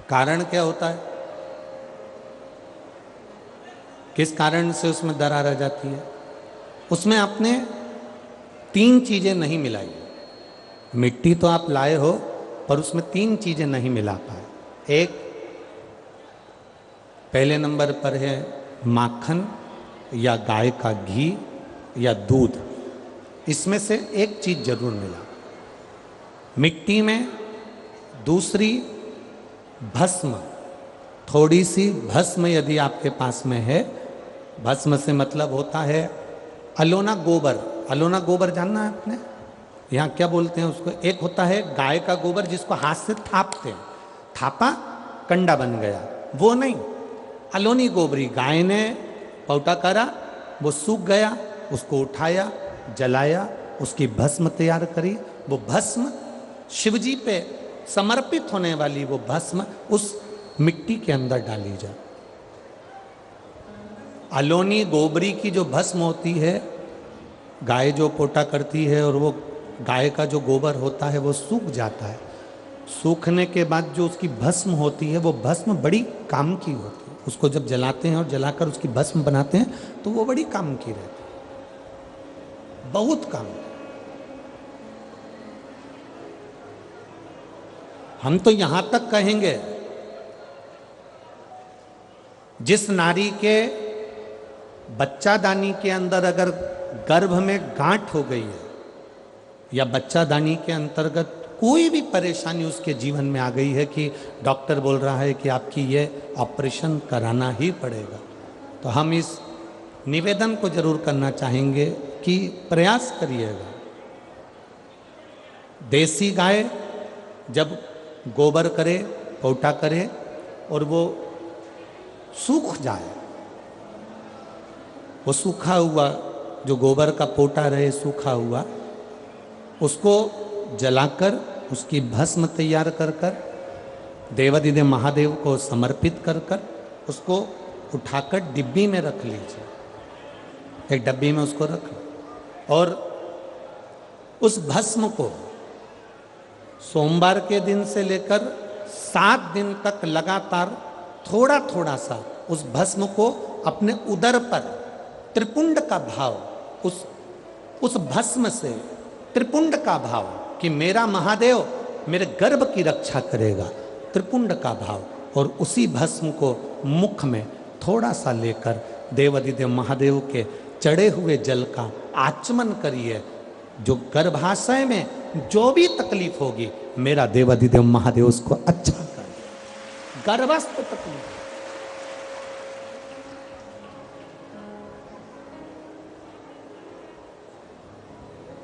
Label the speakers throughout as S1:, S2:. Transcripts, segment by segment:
S1: कारण क्या होता है? किस कारण से उसमें दरार आ जाती है? उसमें आपने 3 चीजें नहीं मिलाई। मिट्टी तो आप लाए हो, पर उसमें 3 चीजें नहीं मिला पाए। एक, पहले नंबर पर है माखन या गाय का घी या दूध। इसमें से एक चीज जरूर मिला मिट्टी में। दूसरी, भस्म, थोड़ी सी भस्म यदि आपके पास में है। भस्म से मतलब होता है अलोना गोबर। अलोना गोबर जानना है आपने? यहाँ क्या बोलते हैं उसको? एक होता है गाय का गोबर जिसको हाथ से थापते हैं, थापा कंडा बन गया, वो नहीं। अलोनी गोबरी, गाय ने पौटा करा, वो सूख गया, उसको उठाया, जलाया, उसकी भस्म तैयार करी। वो भस्म शिवजी पे समर्पित होने वाली वो भस्म उस मिट्टी के अंदर डाली जाए। अलोनी गोबरी की जो भस्म होती है, गाय जो पोटा करती है, और वो गाय का जो गोबर होता है वो सूख जाता है। सूखने के बाद जो उसकी भस्म होती है, वो भस्म बड़ी काम की होती है। उसको जब जलाते हैं और जलाकर उसकी भस्म बनाते हैं तो वो बड़ी काम की रहती है, बहुत काम की। हम तो यहां तक कहेंगे, जिस नारी के बच्चादानी के अंदर अगर गर्भ में गांठ हो गई है, या बच्चादानी के अंतर्गत कोई भी परेशानी उसके जीवन में आ गई है कि डॉक्टर बोल रहा है कि आपकी ये ऑपरेशन कराना ही पड़ेगा, तो हम इस निवेदन को जरूर करना चाहेंगे कि प्रयास करिएगा। देसी गाय जब गोबर करे, पोटा करे, और वो सूख जाए, वो सूखा हुआ जो गोबर का पोटा रहे सूखा हुआ, उसको जलाकर उसकी भस्म तैयार कर कर देवाधिदेव महादेव को समर्पित कर कर उसको उठाकर डिब्बी में रख लीजिए। एक डब्बी में उसको रख लो, और उस भस्म को सोमवार के दिन से लेकर 7 दिन तक लगातार थोड़ा थोड़ा सा उस भस्म को अपने उदर पर त्रिपुंड का भाव, उस भस्म से त्रिपुंड का भाव कि मेरा महादेव मेरे गर्भ की रक्षा करेगा, त्रिपुंड का भाव, और उसी भस्म को मुख में थोड़ा सा लेकर देवाधिदेव महादेव के चढ़े हुए जल का आचमन करिए। जो गर्भाशय में जो भी तकलीफ होगी, मेरा देवाधिदेव महादेव उसको अच्छा कर, गर्भस्थ तकलीफ।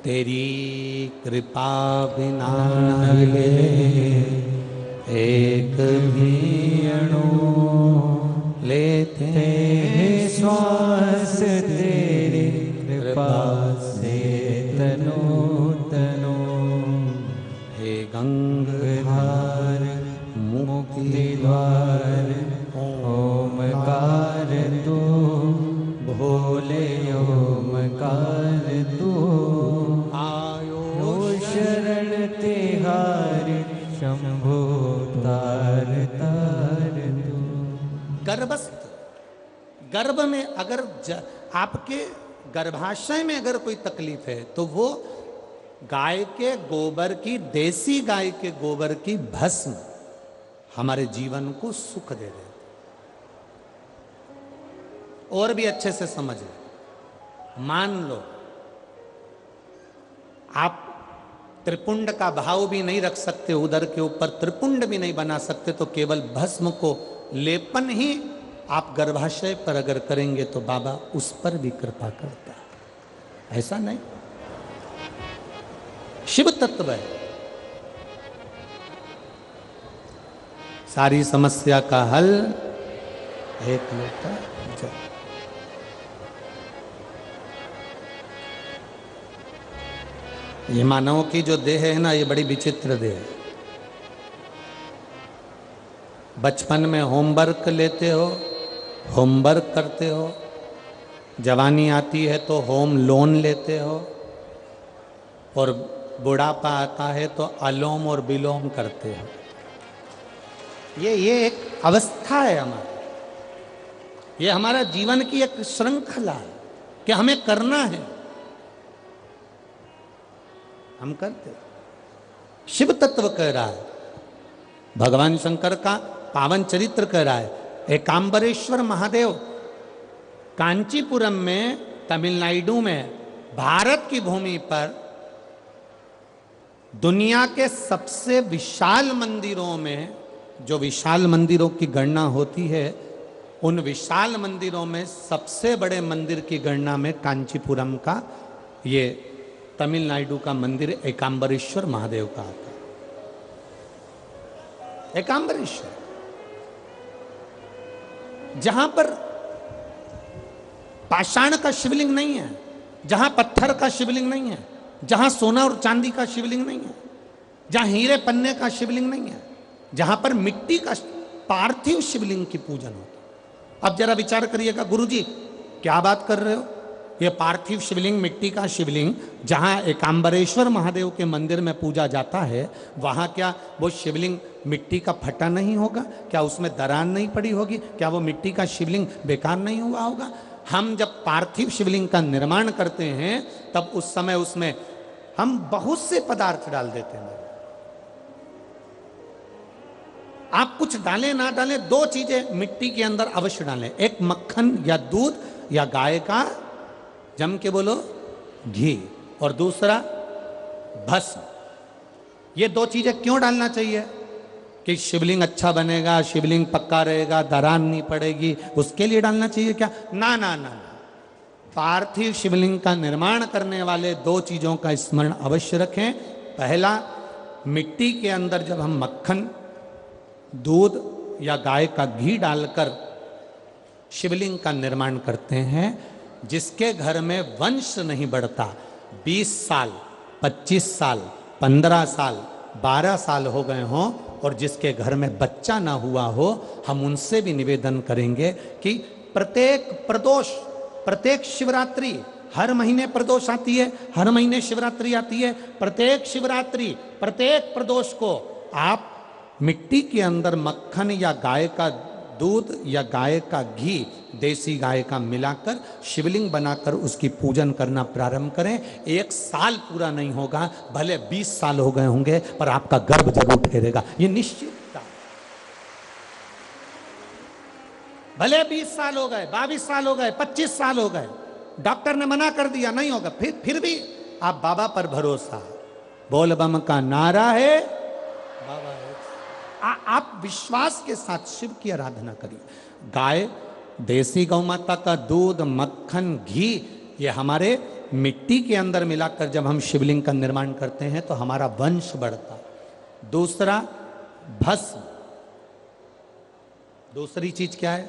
S1: तेरी कृपा बिना नले एक भी अणु लेते
S2: श्वास तेरी कृपा से तनो तनो।
S1: हे गंगाधार मुक्ति द्वार
S2: ओमकार तू भोले ओमकार तू
S1: आयो
S2: शरण तिहारी शंभो तार तार तू।
S1: गर्भस्थ, गर्भ में अगर आपके गर्भाशय में अगर कोई तकलीफ है तो वो गाय के गोबर की, देसी गाय के गोबर की भस्म हमारे जीवन को सुख दे रहे। और भी अच्छे से समझ लो, मान लो आप त्रिपुंड का भाव भी नहीं रख सकते, उदर के ऊपर त्रिपुंड भी नहीं बना सकते, तो केवल भस्म को लेपन ही आप गर्भाशय पर अगर करेंगे तो बाबा उस पर भी कृपा करता है। ऐसा नहीं, शिव तत्व है। सारी समस्या का हल एक लोटा जल। ये मानव की जो देह है ना, ये बड़ी विचित्र देह है। बचपन में होमवर्क लेते हो, होमवर्क करते हो, जवानी आती है तो होम लोन लेते हो, और बुढ़ापा आता है तो अलोम और विलोम करते हो। ये एक अवस्था है हमारी, ये हमारा जीवन की एक श्रृंखला है कि हमें करना है, हम करते। शिव तत्व कह रहा है, भगवान शंकर का पावन चरित्र कह रहा है। एकांबरेश्वर महादेव कांचीपुरम में, तमिलनाडु में, भारत की भूमि पर दुनिया के सबसे विशाल मंदिरों में, जो विशाल मंदिरों की गणना होती है, उन विशाल मंदिरों में सबसे बड़े मंदिर की गणना में कांचीपुरम का, ये तमिलनाडु का मंदिर एकांबरेश्वर महादेव का आता है। एकांबरेश्वर, जहां पर पाषाण का शिवलिंग नहीं है, जहां पत्थर का शिवलिंग नहीं है, जहां सोना और चांदी का शिवलिंग नहीं है, जहां हीरे पन्ने का शिवलिंग नहीं है, जहां पर मिट्टी का पार्थिव शिवलिंग की पूजन होता है। अब जरा विचार करिएगा, गुरुजी क्या बात कर रहे हो, ये पार्थिव शिवलिंग, मिट्टी का शिवलिंग जहां एकांबरेश्वर महादेव के मंदिर में पूजा जाता है, वहां क्या वो शिवलिंग मिट्टी का फटा नहीं होगा? क्या उसमें दरार नहीं पड़ी होगी? क्या वो मिट्टी का शिवलिंग बेकार नहीं हुआ होगा? हम जब पार्थिव शिवलिंग का निर्माण करते हैं तब उस समय उसमें हम बहुत से पदार्थ डाल देते हैं। आप कुछ डालें ना डालें, दो चीजें मिट्टी के अंदर अवश्य डालें, एक मक्खन या दूध या गाय का, जम के बोलो, घी, और दूसरा भस्म। ये दो चीजें क्यों डालना चाहिए? कि शिवलिंग अच्छा बनेगा, शिवलिंग पक्का रहेगा, दरार नहीं पड़ेगी, उसके लिए डालना चाहिए क्या? ना ना ना, पार्थिव शिवलिंग का निर्माण करने वाले दो चीजों का स्मरण अवश्य रखें। पहला, मिट्टी के अंदर जब हम मक्खन, दूध या गाय का घी डालकर शिवलिंग का निर्माण करते हैं, जिसके घर में वंश नहीं बढ़ता, 20 साल, 25 साल, 15 साल, 12 साल हो गए हों, और जिसके घर में बच्चा ना हुआ हो, हम उनसे भी निवेदन करेंगे कि प्रत्येक प्रदोष, प्रत्येक शिवरात्रि, हर महीने प्रदोष आती है, हर महीने शिवरात्रि आती है, प्रत्येक शिवरात्रि, प्रत्येक प्रदोष को आप मिट्टी के अंदर मक्खन या गाय का दूध या गाय का घी, देसी गाय का मिलाकर शिवलिंग बनाकर उसकी पूजन करना प्रारंभ करें। 1 साल पूरा नहीं होगा, भले 20 साल हो गए होंगे, पर आपका गर्भ जरूर ठहरेगा, ये निश्चितता। भले 20 साल हो गए, 22 साल हो गए, 25 साल हो गए, डॉक्टर ने मना कर दिया नहीं होगा, फिर भी आप बाबा पर भरोसा, बोल बम का नारा है, बाबा है। आप विश्वास के साथ शिव की आराधना करिए। गाय, देसी गौ माता का दूध, मक्खन, घी, ये हमारे मिट्टी के अंदर मिलाकर जब हम शिवलिंग का निर्माण करते हैं तो हमारा वंश बढ़ता। दूसरा, भस्म। दूसरी चीज क्या है?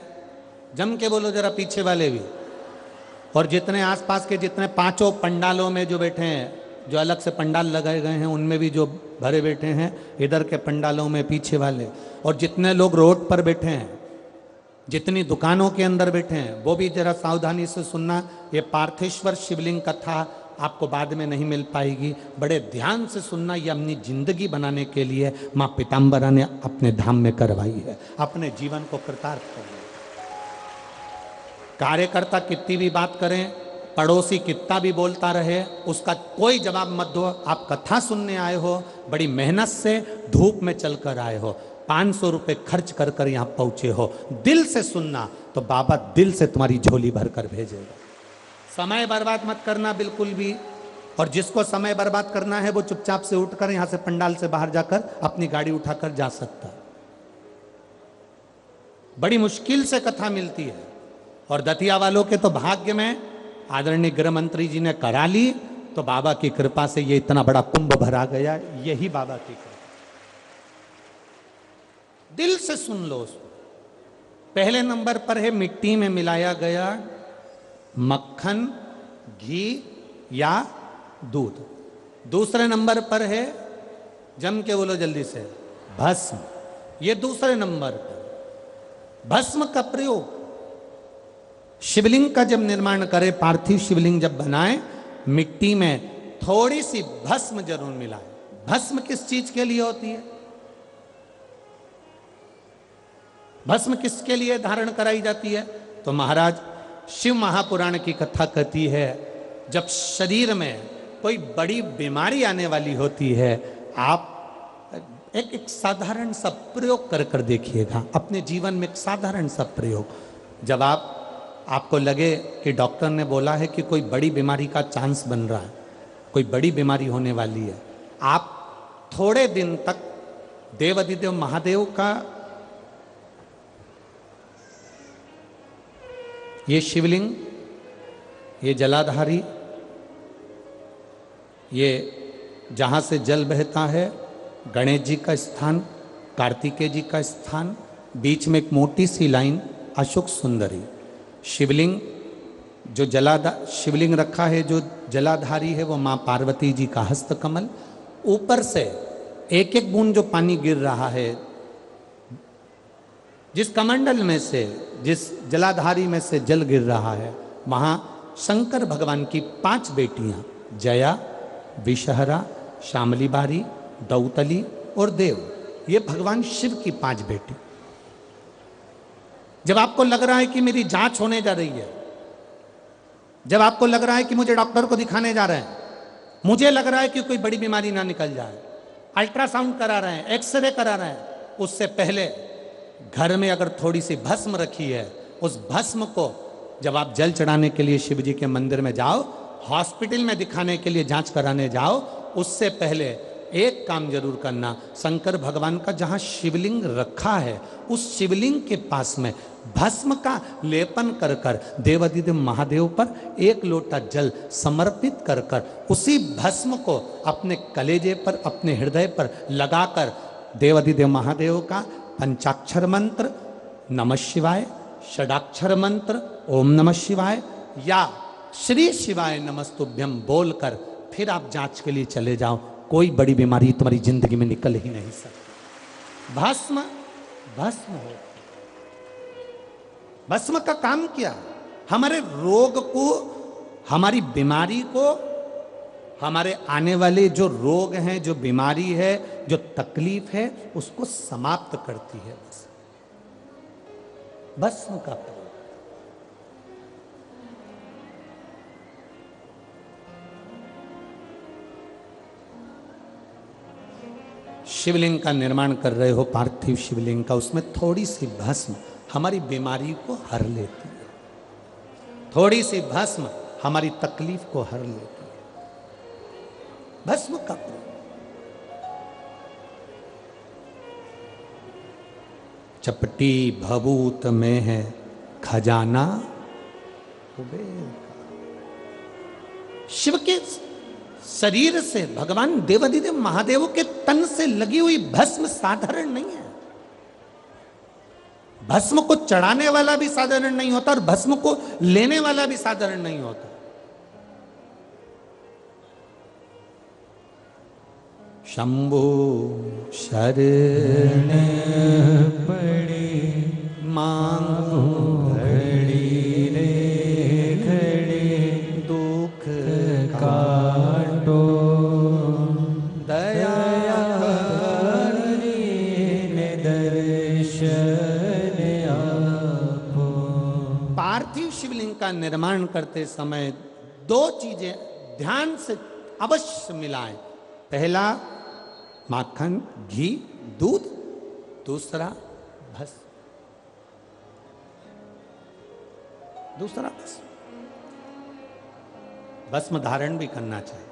S1: जम के बोलो जरा, पीछे वाले भी, और जितने आसपास के जितने 5 पंडालों में जो बैठे हैं, जो अलग से पंडाल लगाए गए हैं, उनमें भी जो भरे बैठे हैं, इधर के पंडालों में पीछे वाले, और जितने लोग रोड पर बैठे हैं, जितनी दुकानों के अंदर बैठे हैं, वो भी जरा सावधानी से सुनना। ये पार्थेश्वर शिवलिंग कथा आपको बाद में नहीं मिल पाएगी, बड़े ध्यान से सुनना। ये अपनी जिंदगी बनाने के लिए माँ पीताम्बरा ने अपने धाम में करवाई है, अपने जीवन को कृतार्थ करना। कार्यकर्ता कितनी भी बात करें, पड़ोसी कितना भी बोलता रहे, उसका कोई जवाब मत दो। आप कथा सुनने आए हो, बड़ी मेहनत से धूप में चलकर आए हो, 500 रुपये खर्च कर कर यहाँ पहुँचे हो, दिल से सुनना तो बाबा दिल से तुम्हारी झोली भर कर भेजेगा। समय बर्बाद मत करना बिल्कुल भी, और जिसको समय बर्बाद करना है वो चुपचाप से उठकर यहाँ से पंडाल से बाहर जाकर अपनी गाड़ी उठाकर जा सकता है। बड़ी मुश्किल से कथा मिलती है, और दतिया वालों के तो भाग्य में आदरणीय गृह मंत्री जी ने करा ली, तो बाबा की कृपा से ये इतना बड़ा कुंभ भरा गया, यही बाबा की कृपा। दिल से सुन लो उसको। पहले नंबर पर है मिट्टी में मिलाया गया मक्खन, घी या दूध। दूसरे नंबर पर है, जम के बोलो जल्दी से, भस्म। ये दूसरे नंबर पर भस्म का प्रयोग। शिवलिंग का जब निर्माण करें, पार्थिव शिवलिंग जब बनाए, मिट्टी में थोड़ी सी भस्म जरूर मिलाए। भस्म किस चीज के लिए होती है? भस्म किसके लिए धारण कराई जाती है? तो महाराज शिव महापुराण की कथा कहती है, जब शरीर में कोई बड़ी बीमारी आने वाली होती है, आप एक साधारण सा प्रयोग कर देखिएगा अपने जीवन में। एक साधारण सा प्रयोग, जब आपको लगे कि डॉक्टर ने बोला है कि कोई बड़ी बीमारी का चांस बन रहा है, कोई बड़ी बीमारी होने वाली है, आप थोड़े दिन तक देवाधिदेव महादेव का ये शिवलिंग, ये जलाधारी, ये जहाँ से जल बहता है, गणेश जी का स्थान, कार्तिकेय जी का स्थान, बीच में एक मोटी सी लाइन अशोक सुंदरी, शिवलिंग जो शिवलिंग रखा है, जो जलाधारी है वो माँ पार्वती जी का हस्तकमल, ऊपर से एक एक बूंद जो पानी गिर रहा है, जिस कमंडल में से, जिस जलाधारी में से जल गिर रहा है, वहाँ शंकर भगवान की 5 बेटियाँ, जया, विषहरा, श्यामली बारी, दौतली और देव, ये भगवान शिव की 5 बेटी। जब आपको लग रहा है कि मेरी जांच होने जा रही है, जब आपको लग रहा है कि मुझे डॉक्टर को दिखाने जा रहे हैं, मुझे लग रहा है कि कोई बड़ी बीमारी ना निकल जाए, अल्ट्रासाउंड करा रहे हैं, एक्सरे करा रहे हैं, उससे पहले घर में अगर थोड़ी सी भस्म रखी है, उस भस्म को जब आप जल चढ़ाने के लिए शिव जी के मंदिर में जाओ, हॉस्पिटल में दिखाने के लिए जांच कराने जाओ, उससे पहले एक काम जरूर करना, शंकर भगवान का जहाँ शिवलिंग रखा है, उस शिवलिंग के पास में भस्म का लेपन कर कर देवाधिदेव महादेव पर 1 लोटा जल समर्पित कर कर उसी भस्म को अपने कलेजे पर, अपने हृदय पर लगाकर देवाधिदेव महादेव का पंचाक्षर मंत्र नमः शिवाय, षडाक्षर मंत्र ओम नमः शिवाय या श्री शिवाय नमस्तुभ्यम बोलकर फिर आप जांच के लिए चले जाओ। कोई बड़ी बीमारी तुम्हारी जिंदगी में निकल ही नहीं सकती। भस्म भस्म हो, भस्म का काम क्या? हमारे रोग को, हमारी बीमारी को, हमारे आने वाले जो रोग हैं, जो बीमारी है, जो तकलीफ है, उसको समाप्त करती है भस्म का प्रयोग। शिवलिंग का निर्माण कर रहे हो, पार्थिव शिवलिंग का, उसमें थोड़ी सी भस्म हमारी बीमारी को हर लेती है, थोड़ी सी भस्म हमारी तकलीफ को हर लेती है। भस्म का प्रयोग। चपटी भभूत में है खजाना कुबेर का। शिव के शरीर से, भगवान देवाधिदेव महादेव के तन से लगी हुई भस्म साधारण नहीं है। भस्म को चढ़ाने वाला भी साधारण नहीं होता और भस्म को लेने वाला भी साधारण नहीं होता। शंभु शरण पड़ी मांगो घड़ी रे घड़ी, दुख काटो दया दर्शन आपो। पार्थिव शिवलिंग का निर्माण करते समय 2 चीजें ध्यान से अवश्य मिलाएं। पहला माखन, घी, दूध, दूसरा भस्म, दूसरा भस्म। भस्म धारण भी करना चाहिए।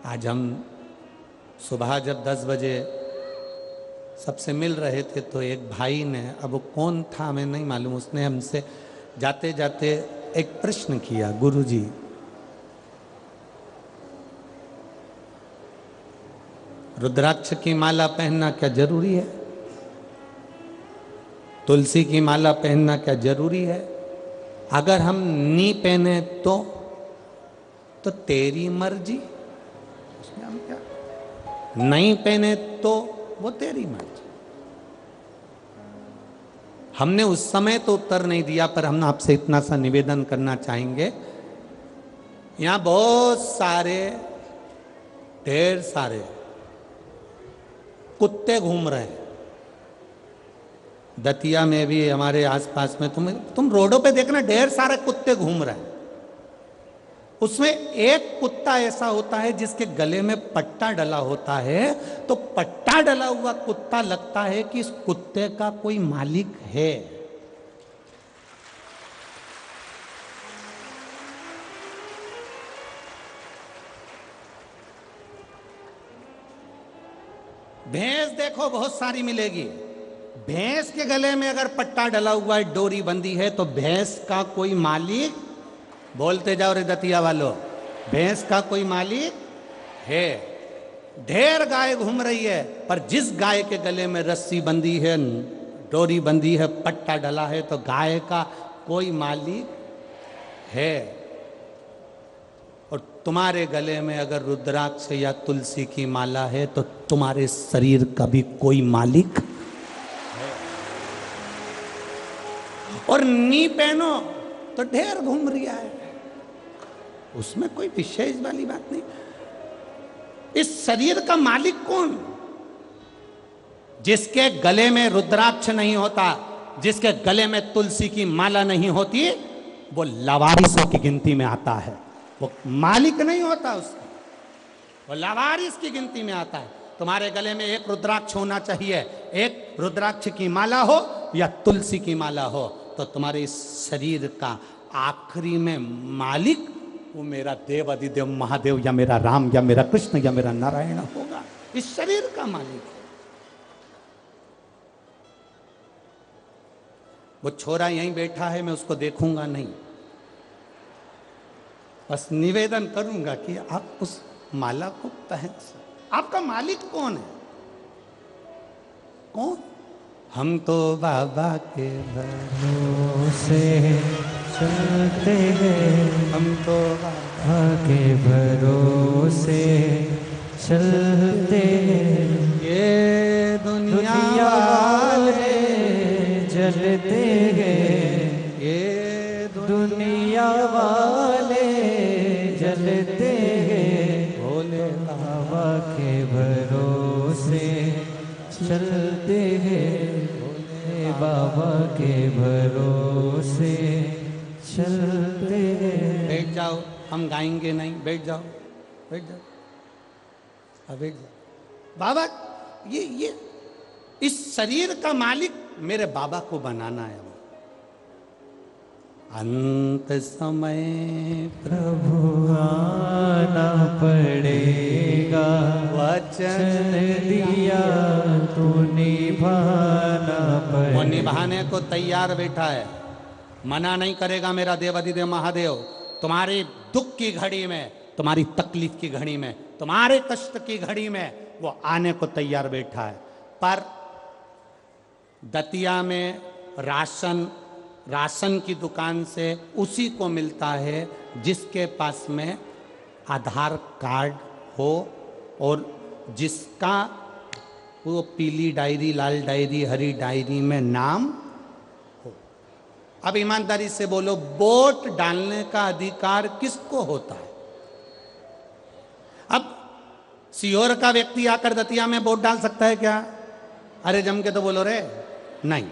S1: आज हम सुबह जब 10 बजे सबसे मिल रहे थे तो एक भाई ने, अब वो कौन था हमें नहीं मालूम, उसने हमसे जाते जाते एक प्रश्न किया, गुरुजी रुद्राक्ष की माला पहनना क्या जरूरी है? तुलसी की माला पहनना क्या जरूरी है? अगर हम नहीं पहने तो तेरी मर्जी। उसमें हम क्या, नहीं पहने तो वो तेरी मर्जी। हमने उस समय तो उत्तर नहीं दिया, पर हम आपसे इतना सा निवेदन करना चाहेंगे, यहाँ बहुत सारे ढेर सारे कुत्ते घूम रहे हैं। दतिया में भी हमारे आसपास में तुम रोडों पे देखना, ढेर सारे कुत्ते घूम रहे हैं। उसमें एक कुत्ता ऐसा होता है जिसके गले में पट्टा डला होता है, तो पट्टा डला हुआ कुत्ता लगता है कि इस कुत्ते का कोई मालिक है। भैंस देखो बहुत सारी मिलेगी, भैंस के गले में अगर पट्टा डला हुआ है, डोरी बंधी है, तो भैंस का कोई मालिक, बोलते जाओ रे दतिया वालों, भैंस का कोई मालिक है। ढेर गाय घूम रही है, पर जिस गाय के गले में रस्सी बंधी है, डोरी बंधी है, पट्टा डला है, तो गाय का कोई मालिक है। और तुम्हारे गले में अगर रुद्राक्ष या तुलसी की माला है, तो तुम्हारे शरीर का भी कोई मालिक है। और नी पहनो तो ढेर घूम रही है, उसमें कोई विशेष वाली बात नहीं। इस शरीर का मालिक कौन? जिसके गले में रुद्राक्ष नहीं होता, जिसके गले में तुलसी की माला नहीं होती, वो लावारिसों की गिनती में आता है। वो मालिक नहीं होता उसका, वो लावारिस की गिनती में आता है। तुम्हारे गले में एक रुद्राक्ष होना चाहिए, एक रुद्राक्ष की माला हो या तुलसी की माला हो, तो तुम्हारे इस शरीर का आखिरी में मालिक वो मेरा देव अधिदेव महादेव या मेरा राम या मेरा कृष्ण या मेरा नारायण होगा। इस शरीर का मालिक है। वो छोरा यहीं बैठा है, मैं उसको देखूंगा नहीं, बस निवेदन करूंगा कि आप उस माला को पहन सकते। आपका मालिक कौन है? कौन? हम तो बाबा के
S2: भरोसे चलते हैं,
S1: हम तो बाबा
S2: के भरोसे चलते हैं।
S1: ये दुनिया
S2: वाले जलते हैं,
S1: ये
S2: दुनिया वाले जलते हैं।
S1: भोले
S2: बाबा के भरोसे चलते हैं, भोले बाबा के भरोसे चलते हैं।
S1: बैठ जाओ, हम गाएंगे नहीं, बैठ जाओ, बैठ जाओ, अब बैठ जाओ। बाबा ये इस शरीर का मालिक मेरे बाबा को बनाना है। अंत समय
S2: प्रभु आना पड़ेगा,
S1: वचन
S2: दिया तू निभाना पड़ेगा।
S1: वो निभाने को तैयार बैठा है, मना नहीं करेगा मेरा देव अधिदेव महादेव। तुम्हारी दुख की घड़ी में, तुम्हारी तकलीफ की घड़ी में, तुम्हारे कष्ट की घड़ी में वो आने को तैयार बैठा है। पर दतिया में राशन की दुकान से उसी को मिलता है जिसके पास में आधार कार्ड हो और जिसका वो पीली डायरी, लाल डायरी, हरी डायरी में नाम हो। अब ईमानदारी से बोलो, वोट डालने का अधिकार किसको होता है? अब सीहोर का व्यक्ति आकर दतिया में वोट डाल सकता है क्या? अरे जम के तो बोलो रे, नहीं।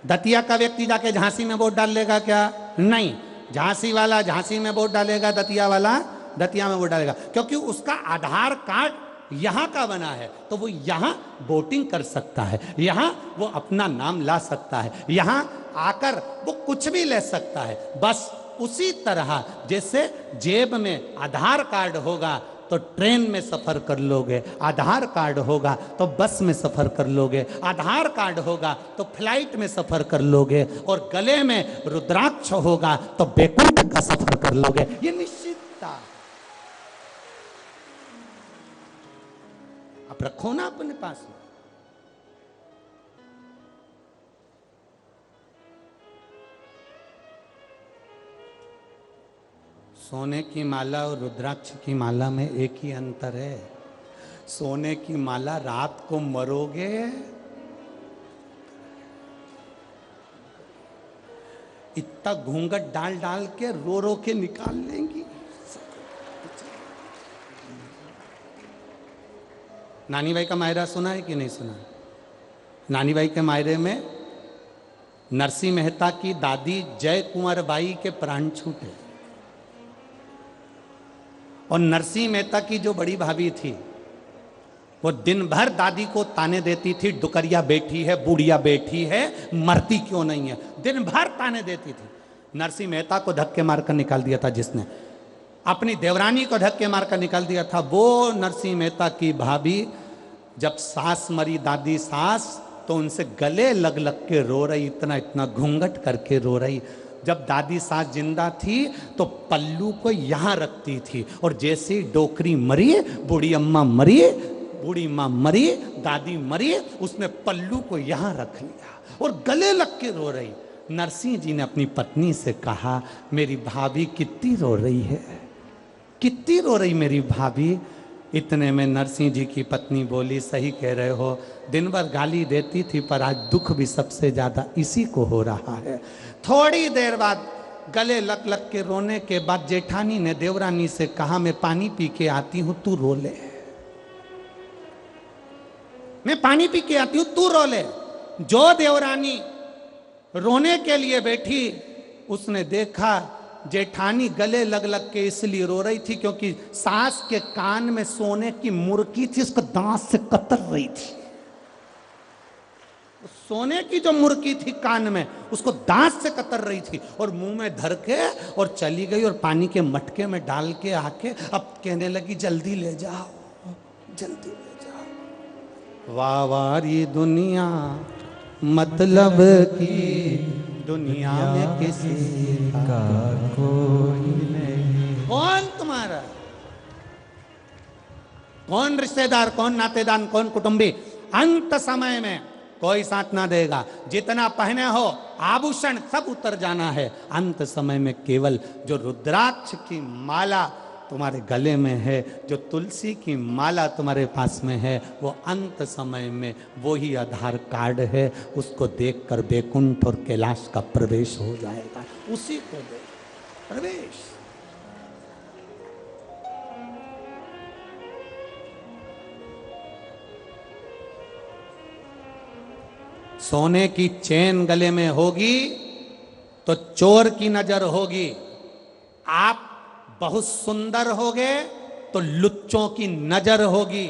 S1: दतिया का व्यक्ति जाके झांसी में वोट डाल लेगा क्या? नहीं। झांसी वाला झांसी में वोट डालेगा, दतिया वाला दतिया में वोट डालेगा, क्योंकि उसका आधार कार्ड यहाँ का बना है, तो वो यहाँ वोटिंग कर सकता है, यहाँ वो अपना नाम ला सकता है, यहाँ आकर वो कुछ भी ले सकता है। बस उसी तरह जैसे जेब में आधार कार्ड होगा तो ट्रेन में सफर कर लोगे, आधार कार्ड होगा तो बस में सफर कर लोगे, आधार कार्ड होगा तो फ्लाइट में सफर कर लोगे, और गले में रुद्राक्ष होगा तो बैकुंठ का सफर कर लोगे। ये निश्चितता। आप रखो ना अपने पास में। सोने की माला और रुद्राक्ष की माला में एक ही अंतर है। सोने की माला रात को मरोगे, इतना घूंघट डाल डाल के रो रो के निकाल लेंगी। नानी बाई का मायरा सुना है कि नहीं सुना? नानी बाई के मायरे में नरसिंह मेहता की दादी जय कुंवर बाई के प्राण छूटे और नरसिंह मेहता की जो बड़ी भाभी थी वो दिन भर दादी को ताने देती थी, डुकरिया बैठी है, बुढ़िया बैठी है, मरती क्यों नहीं है, दिन भर ताने देती थी। नरसिंह मेहता को धक्के मारकर निकाल दिया था जिसने, अपनी देवरानी को धक्के मारकर निकाल दिया था वो नरसिंह मेहता की भाभी। जब सास मरी, दादी सास, तो उनसे गले लग लग के रो रही, इतना इतना घूंघट करके रो रही। जब दादी सास जिंदा थी तो पल्लू को यहाँ रखती थी और जैसे ही डोकरी मरी, बूढ़ी अम्मा मरी, बूढ़ी माँ मरी, दादी मरी, उसने पल्लू को यहाँ रख लिया और गले लग के रो रही। नरसिंह जी ने अपनी पत्नी से कहा, मेरी भाभी कितनी रो रही है, कितनी रो रही मेरी भाभी। इतने में नरसिंह जी की पत्नी बोली, सही कह रहे हो, दिन भर गाली देती थी पर आज दुख भी सबसे ज्यादा इसी को हो रहा है। थोड़ी देर बाद गले लग लग के रोने के बाद जेठानी ने देवरानी से कहा, मैं पानी पी के आती हूं, तू रो ले, मैं पानी पी के आती हूं, तू रो ले। जो देवरानी रोने के लिए बैठी, उसने देखा जेठानी गले लग लग के इसलिए रो रही थी क्योंकि सास के कान में सोने की मुर्की थी, उसको दांत से कतर रही थी। सोने की जो मुर्की थी कान में, उसको दांत से कतर रही थी और मुंह में धर के और चली गई और पानी के मटके में डाल के आके अब कहने लगी, जल्दी ले जाओ, जल्दी ले जाओ। वाह वारी दुनिया मतलब की दुनिया में किसी
S2: का कोई नहीं।
S1: कौन तुम्हारा, कौन रिश्तेदार, कौन नातेदार, कौन कुटुंबी, अंत समय में कोई साथ ना देगा। जितना पहने हो आभूषण सब उतर जाना है। अंत समय में केवल जो रुद्राक्ष की माला तुम्हारे गले में है, जो तुलसी की माला तुम्हारे पास में है, वो अंत समय में वो ही आधार कार्ड है। उसको देखकर बैकुंठ और कैलाश का प्रवेश हो जाएगा। उसी को दे प्रवेश। सोने की चेन गले में होगी तो चोर की नजर होगी। आप बहुत सुंदर होगे तो लुच्चों की नजर होगी।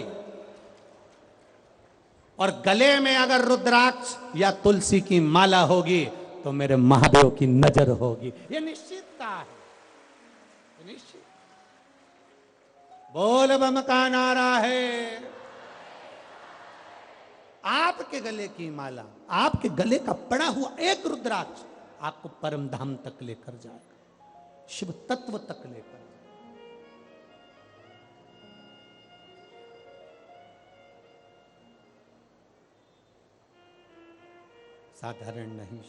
S1: और गले में अगर रुद्राक्ष या तुलसी की माला होगी तो मेरे महादेव की नजर होगी। ये निश्चित का है, निश्चित। बोल बम का नारा है। आपके गले की माला, आपके गले का पड़ा हुआ एक रुद्राक्ष आपको परम धाम तक लेकर जाएगा, शिव तत्व तक लेकर। साधारण नहीं।